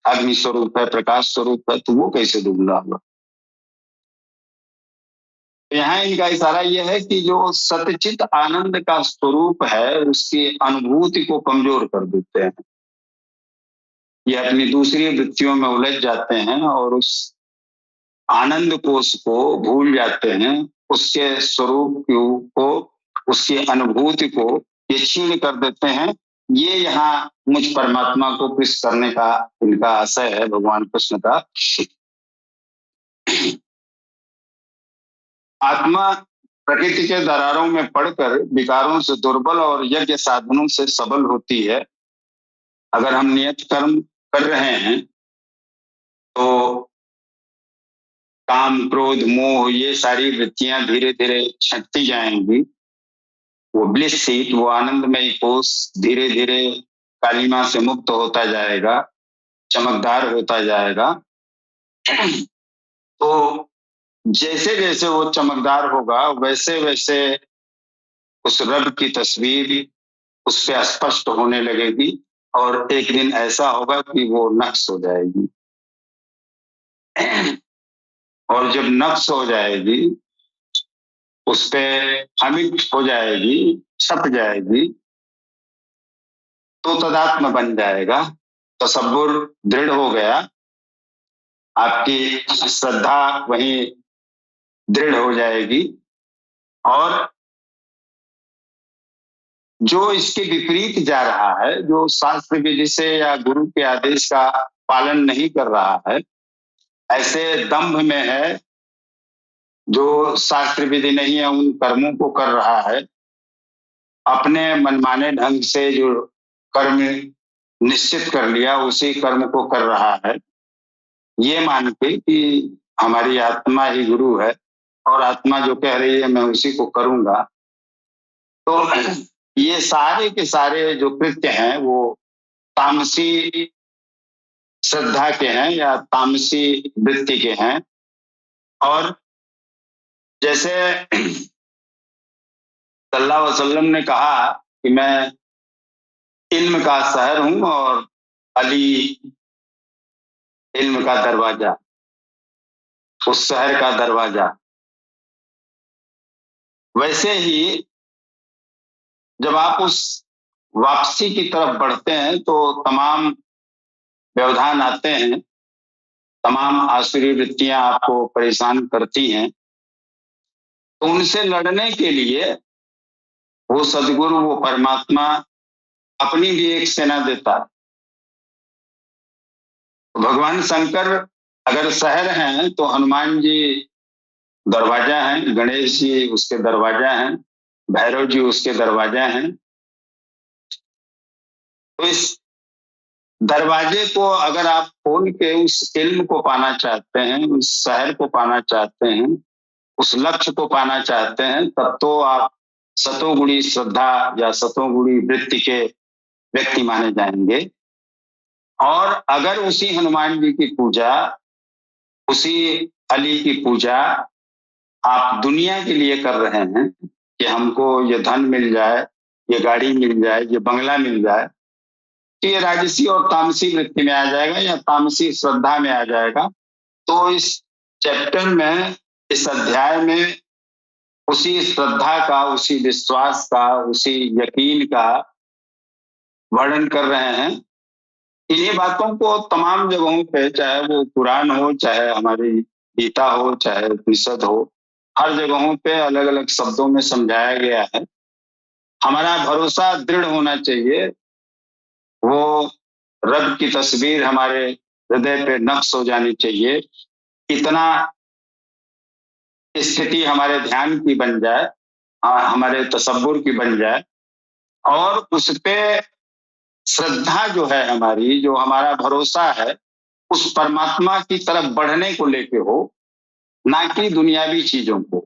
अग्नि स्वरूप है, प्रकाश स्वरूप है, तो वो कैसे दुबला होगा? यहाँ इनका इशारा यह है कि जो सतचित आनंद का स्वरूप है उसकी अनुभूति को कमजोर कर देते हैं। ये अपनी दूसरी वृत्तियों में उलझ जाते हैं और उस आनंद कोष को भूल जाते हैं, उसके स्वरूप को, उसकी अनुभूति को ये क्षीण कर देते हैं। ये यहाँ मुझ परमात्मा को कृष करने का इनका आशय है भगवान कृष्ण का। आत्मा प्रकृति के दरारों में पड़कर विकारों से दुर्बल और यज्ञ साधनों से सबल होती है। अगर हम नियत कर्म कर रहे हैं तो काम, क्रोध, मोह ये सारी वृत्तियां धीरे धीरे छटती जाएंगी। वो ब्लिस सीट, वो आनंदमय कोष धीरे धीरे कालिमा से मुक्त होता जाएगा, चमकदार होता जाएगा। तो जैसे जैसे वो चमकदार होगा वैसे वैसे उस रब की तस्वीर उस पे स्पष्ट होने लगेगी और एक दिन ऐसा होगा कि वो नक्श हो जाएगी। और जब नक्श हो जाएगी, उस पे अमिट हो जाएगी, छप जाएगी, तो तदात्म बन जाएगा, तसब्बुर दृढ़ हो गया, आपकी श्रद्धा वहीं दृढ़ हो जाएगी। और जो इसके विपरीत जा रहा है, जो शास्त्र विधि से या गुरु के आदेश का पालन नहीं कर रहा है, ऐसे दंभ में है, जो शास्त्र विधि नहीं है उन कर्मों को कर रहा है, अपने मनमाने ढंग से जो कर्म निश्चित कर लिया उसी कर्म को कर रहा है, ये मान के कि हमारी आत्मा ही गुरु है और आत्मा जो कह रही है मैं उसी को करूंगा। तो ये सारे के सारे जो कृत्य हैं वो तामसी श्रद्धा के हैं या तामसी वृत्ति के हैं। और जैसे सल्लल्लाहु अलैहि वसल्लम ने कहा कि मैं इल्म का शहर हूं और अली इल्म का दरवाजा, उस शहर का दरवाजा। वैसे ही जब आप उस वापसी की तरफ बढ़ते हैं तो तमाम व्यवधान आते हैं, तमाम आसुरी वृत्तियां आपको परेशान करती हैं। तो उनसे लड़ने के लिए वो सदगुरु, वो परमात्मा अपनी भी एक सेना देता है। भगवान शंकर अगर शहर हैं तो हनुमान जी दरवाजा हैं, गणेश जी उसके दरवाजा हैं, भैरव जी उसके दरवाजा हैं। तो इस दरवाजे को अगर आप खोल के उस इल्म को पाना चाहते हैं, उस शहर को पाना चाहते हैं, उस लक्ष्य को पाना चाहते हैं, तब तो आप सतोगुणी श्रद्धा या सतोगुणी वृत्ति के व्यक्ति माने जाएंगे। और अगर उसी हनुमान जी की पूजा, उसी अली की पूजा आप दुनिया के लिए कर रहे हैं कि हमको ये धन मिल जाए, ये गाड़ी मिल जाए, ये बंगला मिल जाए, तो ये राजसी और तामसी वृत्ति में आ जाएगा या तामसी श्रद्धा में आ जाएगा। तो इस चैप्टर में, इस अध्याय में उसी श्रद्धा का, उसी विश्वास का, उसी यकीन का वर्णन कर रहे हैं। इन्हीं बातों को तमाम जगहों पे, चाहे वो पुराण हो, चाहे हमारी गीता हो, चाहे उपनिषद हो, हर जगहों पे अलग अलग शब्दों में समझाया गया है। हमारा भरोसा दृढ़ होना चाहिए, वो रब की तस्वीर हमारे हृदय पे नक्श हो जानी चाहिए। इतना स्थिति हमारे ध्यान की बन जाए, हमारे तसब्बुर की बन जाए, और उस पे श्रद्धा जो है हमारी, जो हमारा भरोसा है, उस परमात्मा की तरफ बढ़ने को लेके हो, ना कि दुनियावी चीजों को।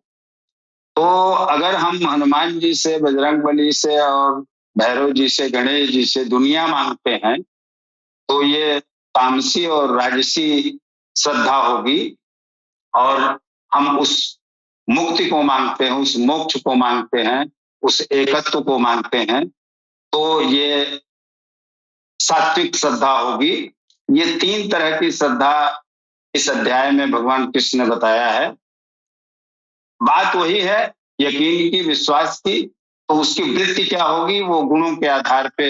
तो अगर हम हनुमान जी से, बजरंगबली से और भैरव जी से, गणेश जी से दुनिया मांगते हैं, तो ये तामसी और राजसी श्रद्धा होगी और हम उस मुक्ति को मांगते हैं, उस मोक्ष को मांगते हैं, उस एकत्व को मांगते हैं, तो ये सात्विक श्रद्धा होगी। ये 3 तरह की श्रद्धा इस अध्याय में भगवान कृष्ण ने बताया है। बात वही है यकीन की, विश्वास की। तो उसकी वृत्ति क्या होगी, वो गुणों के आधार पे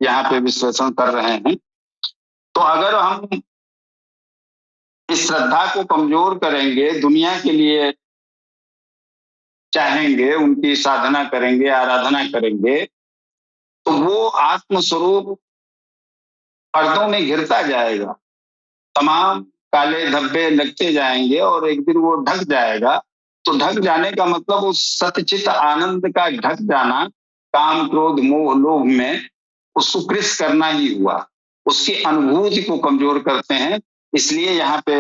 यहाँ पे विश्लेषण कर रहे हैं। तो अगर हम इस श्रद्धा को कमजोर करेंगे, दुनिया के लिए चाहेंगे, उनकी साधना करेंगे, आराधना करेंगे, तो वो आत्मस्वरूप पर्दों में घिरता जाएगा, तमाम काले धब्बे लगते जाएंगे और एक दिन वो ढक जाएगा। तो ढक जाने का मतलब उस सतचित आनंद का ढक जाना, काम क्रोध मोह लोभ में उसको कृष करना ही हुआ, उसकी अनुभूति को कमजोर करते हैं। इसलिए यहाँ पे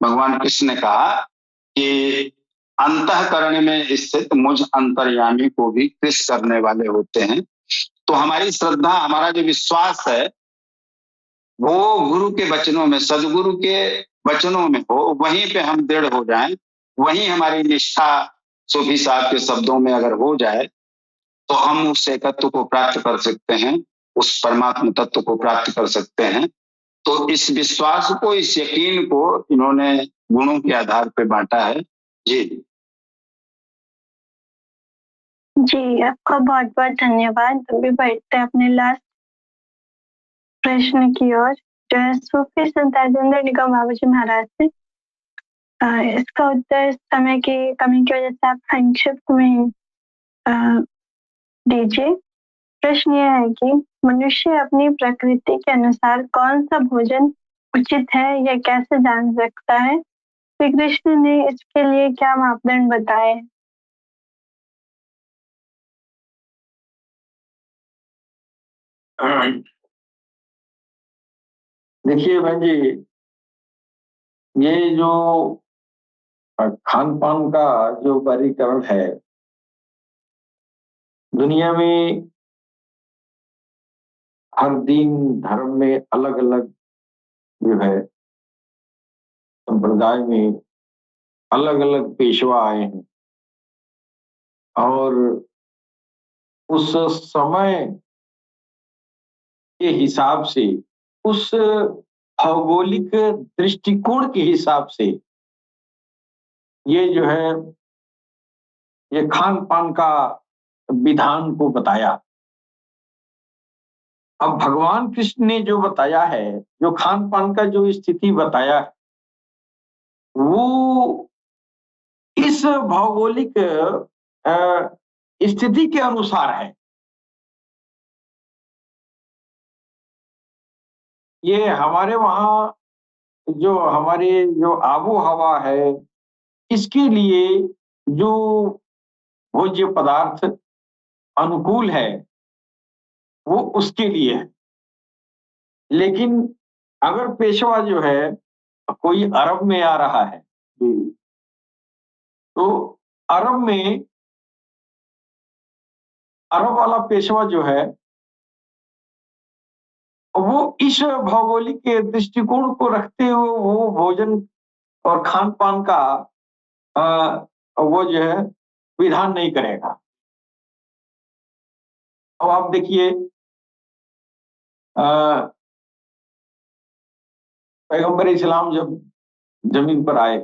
भगवान कृष्ण ने कहा कि अंतःकरण में स्थित मुझ अंतर्यामी को भी कृष करने वाले होते हैं। तो हमारी श्रद्धा, हमारा जो विश्वास है वो गुरु के वचनों में, सदगुरु के वचनों में हो, वहीं पे हम दृढ़ हो जाएं, वहीं हमारी निष्ठा सूफी साहब के शब्दों में अगर हो जाए तो हम उस एकत्व को प्राप्त कर सकते हैं, उस परमात्मा तत्व को प्राप्त कर सकते हैं। तो इस विश्वास को, इस यकीन को इन्होंने गुणों के आधार पर बांटा है। जी जी, आपका बहुत बहुत धन्यवाद। अभी बढ़ते हैं अपने लास्ट प्रश्न की ओर, जो है सूफी संत राजेंद्र निगम बाबा जी महाराज से। इसका उत्तर समय की कमी की वजह से आप संक्षिप्त में दीजिए। प्रश्न यह है कि मनुष्य अपनी प्रकृति के अनुसार कौन सा भोजन उचित है, यह कैसे जान सकता है? श्री कृष्ण ने इसके लिए क्या मापदंड बताए? देखिए बहन जी, ये जो खान पान का जो वर्गीकरण है दुनिया में, हर दिन धर्म में अलग अलग जो है संप्रदाय में अलग अलग पेशवा आए हैं और उस समय के हिसाब से, उस भौगोलिक दृष्टिकोण के हिसाब से ये जो है ये खान पान का विधान को बताया। अब भगवान कृष्ण ने जो बताया है, जो खान पान का जो स्थिति बताया है, वो इस भौगोलिक स्थिति के अनुसार है। ये हमारे वहाँ जो हमारे जो आबो हवा है, इसके लिए जो भोज्य पदार्थ अनुकूल है वो उसके लिए है। लेकिन अगर पेशवा जो है कोई अरब में आ रहा है तो अरब वाला पेशवा जो है वो इस भौगोलिक दृष्टिकोण को रखते हुए वो भोजन और खान पान का वो जो है विधान नहीं करेगा। अब आप देखिए, पैगंबर इस्लाम जब जमीन पर आए,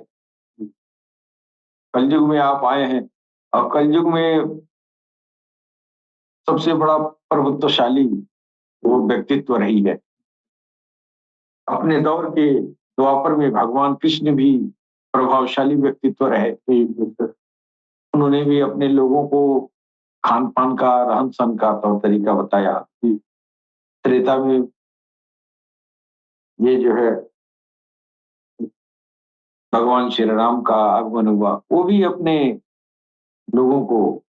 कलयुग में आप आए हैं और कलयुग में सबसे बड़ा प्रभुत्वशाली वो व्यक्तित्व रही है। अपने दौर के द्वापर में भगवान कृष्ण भी प्रभावशाली व्यक्तित्व रहे। उन्होंने भी अपने लोगों को खान पान का, रहन सहन का तौर तरीका बताया। त्रेता में ये जो है भगवान श्री राम का आगमन हुआ, वो भी अपने लोगों को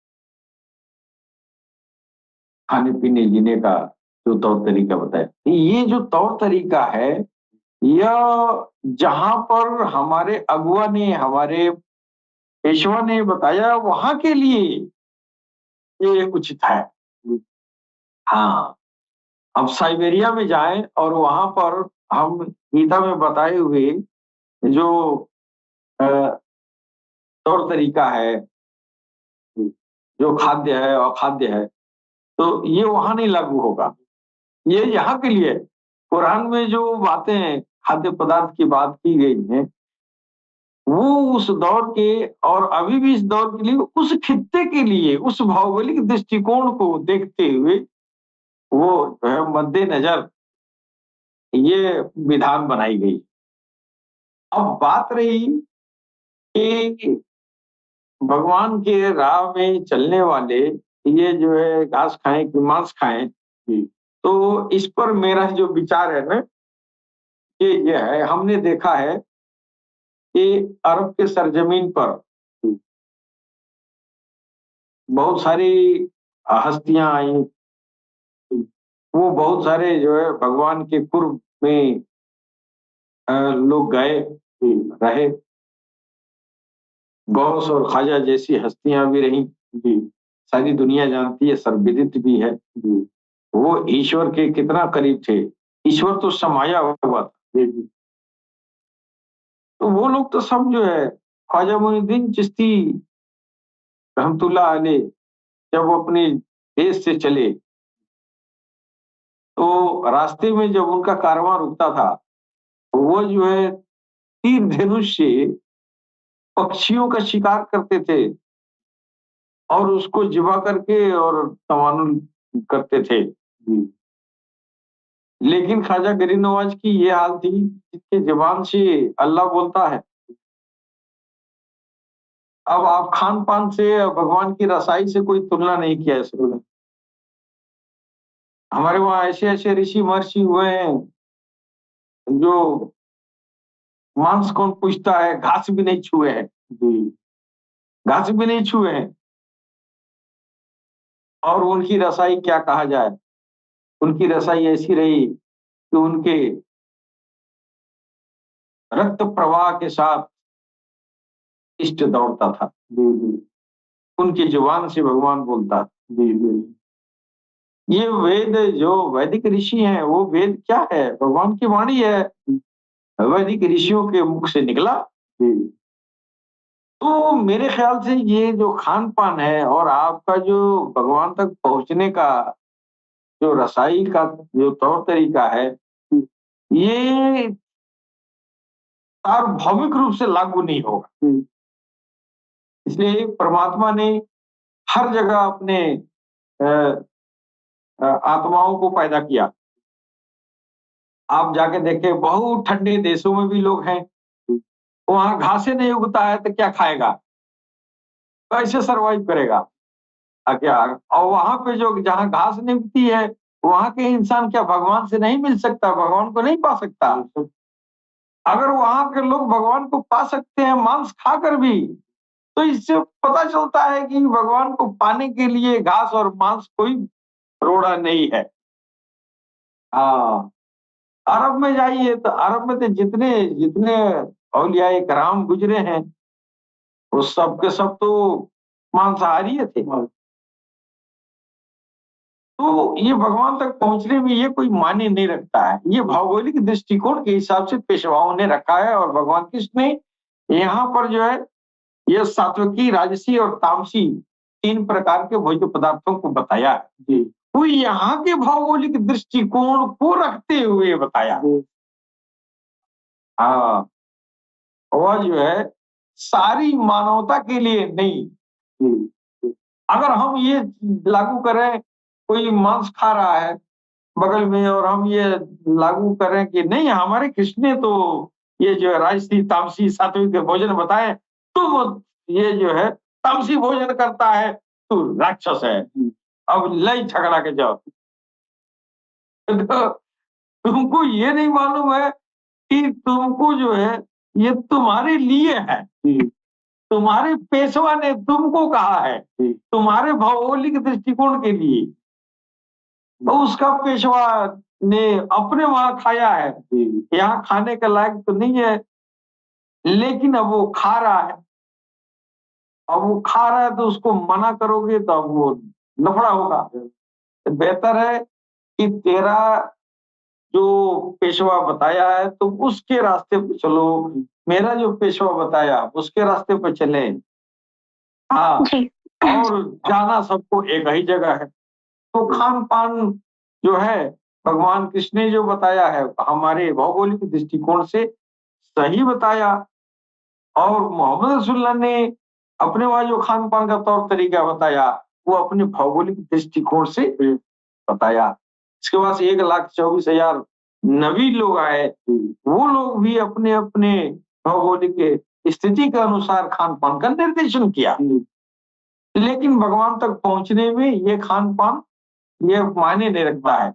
खाने पीने जीने का जो तौर तरीका बताया। ये जो तौर तरीका है, यह जहां पर हमारे अगुआ ने, हमारे पेशवा ने बताया, वहां के लिए ये उचित है। हाँ, अब साइबेरिया में जाएं और वहां पर हम गीता में बताए हुए जो अ, तौर तरीका है, जो खाद्य है अखाद्य है, तो ये वहां नहीं लागू होगा, ये यहाँ के लिए है। कुरान में जो बातें खाद्य पदार्थ की बात की गई है, वो उस दौर के और अभी भी इस दौर के लिए, उस खित्ते के लिए, उस भौगोलिक दृष्टिकोण को देखते हुए वो जो है मद्देनजर ये विधान बनाई गई। अब बात रही कि भगवान के राह में चलने वाले ये जो है घास खाएं कि मांस खाएं, तो इस पर मेरा जो विचार है ना, ये है, हमने देखा है कि अरब के सरजमीन पर बहुत सारी हस्तियां आई, वो बहुत सारे जो है भगवान के कुर्ब में लोग गए, रहे। गौस और ख्वाजा जैसी हस्तियां भी रही, सारी दुनिया जानती है, सर्वविदित भी है। वो ईश्वर के कितना करीब थे, ईश्वर तो समाया हुआ था। तो वो लोग तो सब जो है, ख्वाजा मोइनुद्दीन चिश्ती रहमतुल्लाह अलैह जब वो अपने देश से चले, तो रास्ते में जब उनका कारवां रुकता था, तो वो जो है तीर धनुष से पक्षियों का शिकार करते थे और उसको जिबा करके और तमानुल करते थे। लेकिन ख्वाजा गरीब नवाज की ये हाल थी, जिसके जुबान से अल्लाह बोलता है। अब आप खान पान से भगवान की रसाई से कोई तुलना नहीं किया है इसको। हमारे वहां ऐसे ऐसे ऋषि महर्षि हुए हैं जो मांस कौन पूछता है, घास भी नहीं छुए हैं, घास भी नहीं छुए हैं, और उनकी रसाई क्या कहा जाए। उनकी रसाई ऐसी रही कि उनके रक्त प्रवाह के साथ इष्ट दौड़ता था। उनकी जुबान से भगवान बोलता था। ये वेद, जो वैदिक ऋषि हैं, वो वेद क्या है, भगवान की वाणी है, वैदिक ऋषियों के मुख से निकला। तो मेरे ख्याल से ये जो खान पान है और आपका जो भगवान तक पहुंचने का जो रसाई का जो तौर तरीका है, ये सार्वभौमिक रूप से लागू नहीं होगा। इसलिए परमात्मा ने हर जगह अपने आत्माओं को पैदा किया। आप जाके देखें, बहुत ठंडे देशों में भी लोग हैं, वहां घासे नहीं उगता है तो क्या खाएगा, कैसे सरवाइव करेगा क्या। और वहां पे जो जहाँ घास नहीं उगती है, वहां के इंसान क्या भगवान से नहीं मिल सकता, भगवान को नहीं पा सकता। अगर वहां के लोग भगवान को पा सकते हैं मांस खाकर भी, तो इससे पता चलता है कि भगवान को पाने के लिए घास और मांस कोई रोड़ा नहीं है। हाँ, अरब में जाइए तो अरब में तो जितने जितने औलियाए कराम गुजरे हैं, वो सब के सब तो मांसाहारी थे। तो ये भगवान तक पहुंचने में ये कोई मायने नहीं रखता है, ये भौगोलिक दृष्टिकोण के हिसाब से पेशवाओं ने रखा है। और भगवान कृष्ण ने यहाँ पर जो है ये सात्विकी, राजसी और तामसी 3 प्रकार के भोज्य पदार्थों को बताया है। वो यहाँ के भौगोलिक दृष्टिकोण को रखते हुए बताया। हाँ, वह जो है सारी मानवता के लिए नहीं। अगर हम ये लागू करें, कोई मांस खा रहा है बगल में, और हम ये लागू करें कि नहीं हमारे कृष्ण ने तो ये जो है राजसी, तामसी, सात्विक भोजन बताए, तुम ये जो है तामसी भोजन करता है, तू राक्षस है, अब लई झगड़ा के जाओ। तो तुमको ये नहीं मालूम है कि तुमको जो है ये तुम्हारे लिए है, तुम्हारे पेशवा ने तुमको कहा है, तुम्हारे भौगोलिक दृष्टिकोण के लिए। तो उसका पेशवा ने अपने वहां खाया है, यहाँ खाने के लायक तो नहीं है, लेकिन अब वो खा रहा है। अब वो खा रहा है तो उसको मना करोगे तो अब वो लफड़ा होगा। तो बेहतर है कि तेरा जो पेशवा बताया है तो उसके रास्ते पे चलो, मेरा जो पेशवा बताया उसके रास्ते पे चले। हाँ, जी और जाना सबको एक ही जगह है। तो खान पान जो है भगवान कृष्ण ने जो बताया है हमारे भौगोलिक दृष्टिकोण से सही बताया, और मोहम्मद रसूलुल्लाह ने अपने वहाँ जो खान पान का तौर तरीका बताया वो अपने भौगोलिक दृष्टिकोण से बताया। इसके बाद 1,24,000 नबी लोग आए, वो लोग भी अपने अपने भौगोलिक स्थिति के अनुसार खान पान का निर्देशन किया, लेकिन भगवान तक पहुंचने में ये खान पान ये मायने नहीं रखता है।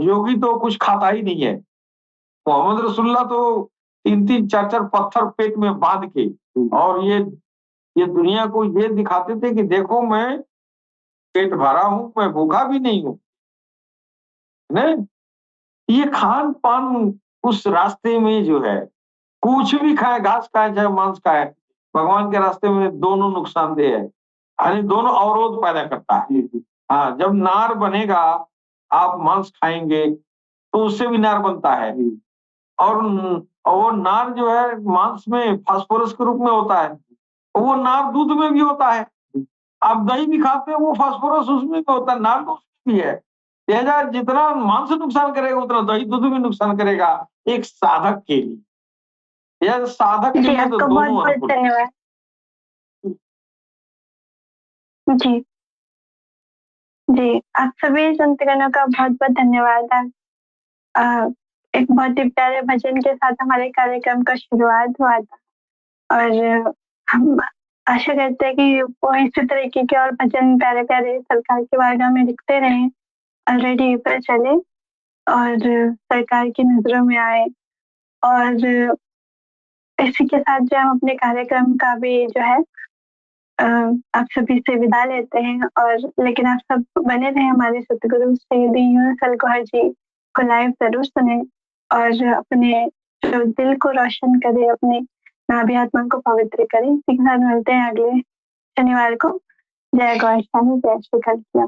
योगी तो कुछ खाता ही नहीं है। मोहम्मद रसूलुल्लाह तो 3-3 4-4 पत्थर पेट में बांध के और ये दुनिया को ये दिखाते थे कि देखो मैं पेट भरा हूं, मैं भूखा भी नहीं हूं। नहीं, ये खान पान उस रास्ते में जो है कुछ भी खाए, घास खाए चाहे मांस खाए, भगवान के रास्ते में दोनों नुकसानदेह है, यानी दोनों अवरोध पैदा करता है। हाँ, जब नार बनेगा आप मांस खाएंगे तो उससे भी नार बनता है, और वो नार जो है मांस में फास्फोरस के रूप में होता है, वो नार दूध में भी होता है। आप दही भी खाते हैं वो फास्फोरस उसमें भी होता है, नार तो उसमें भी है। लिहाजा जितना मांस नुकसान करेगा उतना दही दूध भी नुकसान करेगा एक साधक के लिए। यह साधक के जी, लिए तो आपका बहुत दोनों बहुत अनुकूल। धन्यवाद। जी जी, आप सभी संतगणों का बहुत बहुत धन्यवाद। अ, एक बहुत ही प्यारे भजन के साथ हमारे कार्यक्रम का शुरुआत हुआ था, और हम आशा करते हैं कि वो इसी तरीके के और भजन प्यारे प्यारे सरकार की बारगाह में लिखते रहें, ऑलरेडी ऊपर चले और सरकार की नजरों में आए। और इसी के साथ जो हम अपने कार्यक्रम का भी जो है अ, आप सभी से विदा लेते हैं, और लेकिन आप सब बने रहे हमारे सतगुरु सैयद यूनुस अल गौहर जी को लाइव जरूर सुने, और अपने जो दिल को रोशन करे, अपने नाभि आत्मा को पवित्र करे। इसी के साथ मिलते हैं अगले शनिवार को। जय गौर, जय श्री कृष्ण।